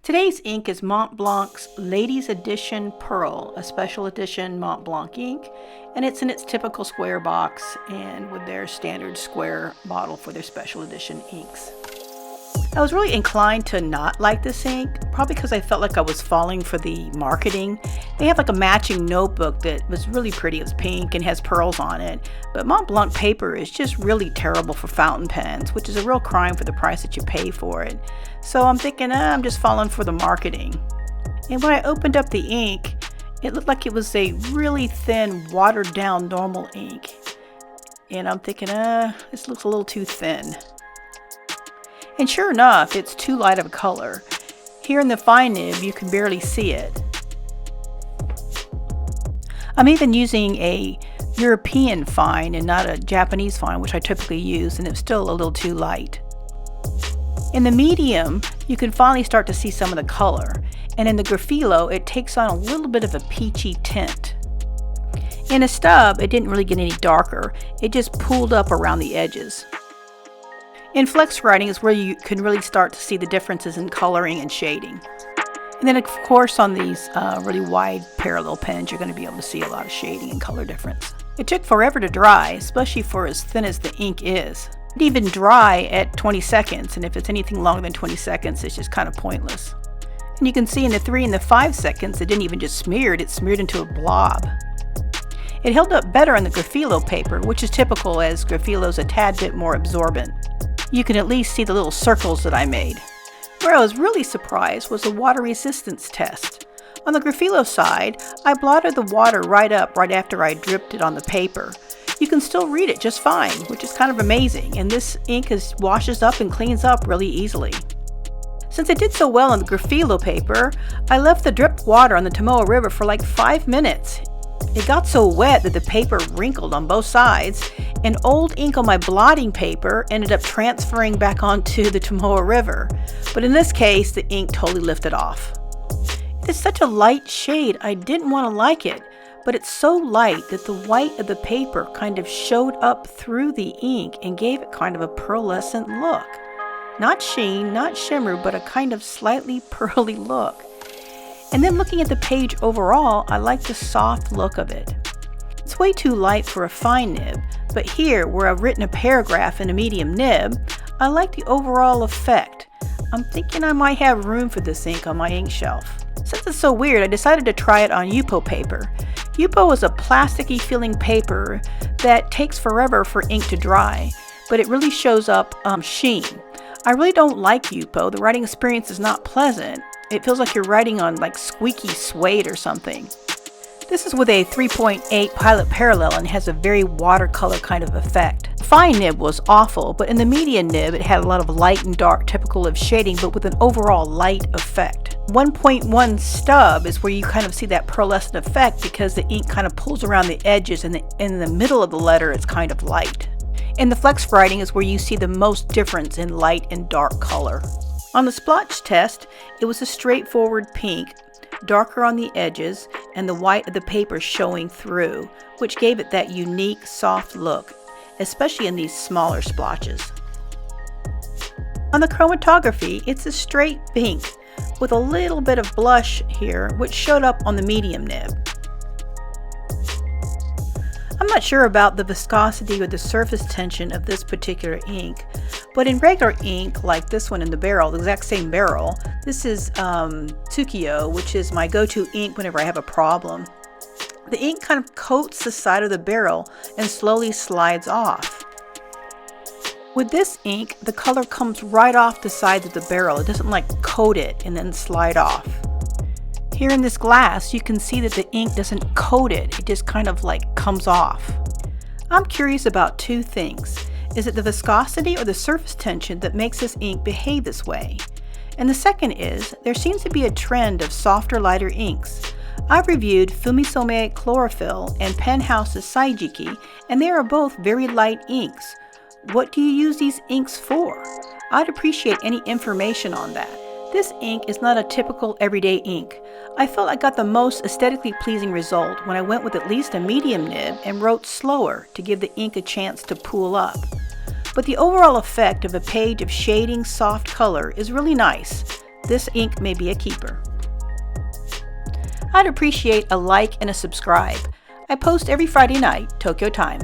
Today's ink is Mont Blanc's Ladies Edition Pearl, a special edition Mont Blanc ink, and it's in its typical square box and with their standard square bottle for their special edition inks. I was really inclined to not like this ink, probably because I felt like I was falling for the marketing. They have like a matching notebook that was really pretty. It was pink and has pearls on it. But Mont Blanc paper is just really terrible for fountain pens, which is a real crime for the price that you pay for it. So I'm thinking, I'm just falling for the marketing. And when I opened up the ink, it looked like it was a really thin, watered down normal ink. And I'm thinking, this looks a little too thin. And sure enough, it's too light of a color. Here in the fine nib, you can barely see it. I'm even using a European fine and not a Japanese fine, which I typically use, and it's still a little too light. In the medium, you can finally start to see some of the color, and in the Chlorophyll, it takes on a little bit of a peachy tint. In a stub, it didn't really get any darker. It just pooled up around the edges. In flex writing is where you can really start to see the differences in coloring and shading. And then of course on these really wide parallel pens, you're going to be able to see a lot of shading and color difference. It took forever to dry, especially for as thin as the ink is. It even dry at 20 seconds, and if it's anything longer than 20 seconds, it's just kind of pointless. And you can see in the 3 and the 5 seconds, it didn't even just smear it smeared into a blob. It held up better on the Chlorophyll paper, which is typical as Chlorophyll is a tad bit more absorbent. You can at least see the little circles that I made. Where I was really surprised was the water resistance test. On the Chlorophyll side, I blotted the water right up right after I dripped it on the paper. You can still read it just fine, which is kind of amazing, and this ink washes up and cleans up really easily. Since it did so well on the Chlorophyll paper, I left the dripped water on the Tomoe River for like 5 minutes. It got so wet that the paper wrinkled on both sides, and old ink on my blotting paper ended up transferring back onto the Tomoe River. But in this case, the ink totally lifted off. It's such a light shade, I didn't want to like it, but it's so light that the white of the paper kind of showed up through the ink and gave it kind of a pearlescent look. Not sheen, not shimmer, but a kind of slightly pearly look. And then looking at the page overall, I like the soft look of it. It's way too light for a fine nib, but here, where I've written a paragraph in a medium nib, I like the overall effect. I'm thinking I might have room for this ink on my ink shelf. Since it's so weird, I decided to try it on Yupo paper. Yupo is a plasticky feeling paper that takes forever for ink to dry, but it really shows up sheen. I really don't like Yupo. The writing experience is not pleasant. It feels like you're writing on like squeaky suede or something. This is with a 3.8 Pilot Parallel and has a very watercolor kind of effect. The fine nib was awful, but in the medium nib it had a lot of light and dark typical of shading, but with an overall light effect. 1.1 stub is where you kind of see that pearlescent effect because the ink kind of pulls around the edges, and in the middle of the letter it's kind of light. And the flex writing is where you see the most difference in light and dark color. On the splotch test, it was a straightforward pink, darker on the edges, and the white of the paper showing through, which gave it that unique, soft look, especially in these smaller splotches. On the chromatography, it's a straight pink, with a little bit of blush here, which showed up on the medium nib. I'm not sure about the viscosity or the surface tension of this particular ink, but in regular ink, like this one in the barrel, the exact same barrel, this is Tsukio, which is my go-to ink whenever I have a problem. The ink kind of coats the side of the barrel and slowly slides off. With this ink, the color comes right off the sides of the barrel. It doesn't like coat it and then slide off. Here in this glass, you can see that the ink doesn't coat it. It just kind of like comes off. I'm curious about two things. Is it the viscosity or the surface tension that makes this ink behave this way? And the second is, there seems to be a trend of softer, lighter inks. I've reviewed Fumisome Chlorophyll and Penhouse's Saijiki, and they are both very light inks. What do you use these inks for? I'd appreciate any information on that. This ink is not a typical everyday ink. I felt I got the most aesthetically pleasing result when I went with at least a medium nib and wrote slower to give the ink a chance to pool up. But the overall effect of a page of shading soft color is really nice. this ink may be a keeper. I'd appreciate a like and a subscribe. I post every Friday night, Tokyo time.